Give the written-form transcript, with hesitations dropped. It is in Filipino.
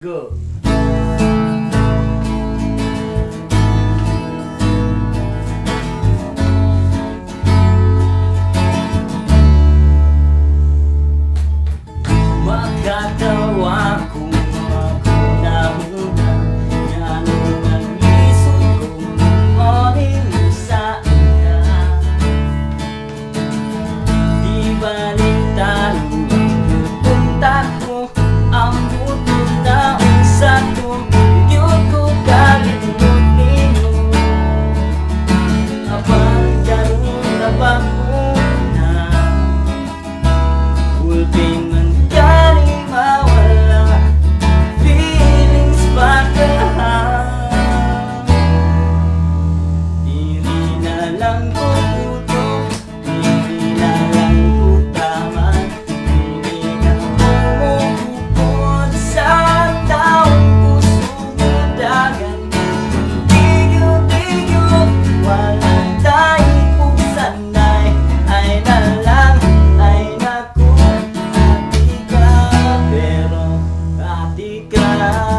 Go! Magkatawa kung ako na muna. Yan ang isip kong morning sa ina. Di balik talo ang punta ko, ang buto na sa tuyo ko kalimutin mo. Abang karoon na ba muna? Ulping ka.